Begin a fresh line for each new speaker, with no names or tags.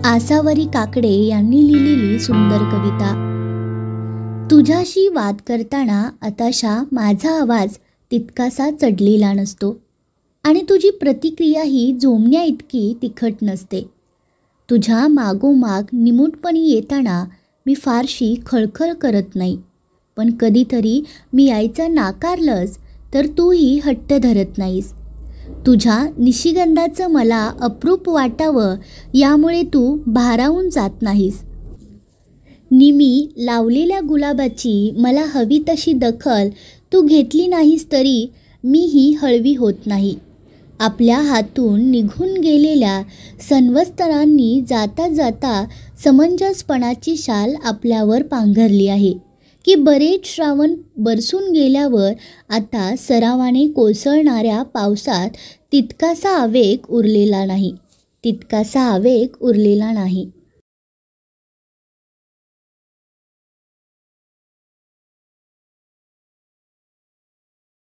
आसावरी काकडे यांनी लिहिलेली सुंदर कविता। तुझ्याशी वाद करताना आताशा माझा आवाज तितकासा चढलेला नसतो आणि तुझी प्रतिक्रियाही झोंबण्या इतकी तिखट नसते। तुझ्या मागोमाग निमूटपणी येताना मी फारशी खळखळ करत नाही, पण कधीतरी मी यायचं नाकारलंस तर तूही हट्ट धरत नाहीस। तुझ्या निशिगंधाचं मला अप्रूप वाटावं यामुळे तू भारावून जात नाहीस। निमी लावलेल्या गुलाबाची मला हवी तशी दखल तू घेतली नाहीस तरी मीही हळवी होत नाही। आपल्या हातून निघून गेलेल्या संवत्सरांनी जाता जाता समंजसपणाची शाल आपल्यावर पांघरली आहे की बरेच श्रावण बरसून गेल्यावर आता सरावाने कोसळणाऱ्या पावसात तितकासा आवेग उरलेला नाही।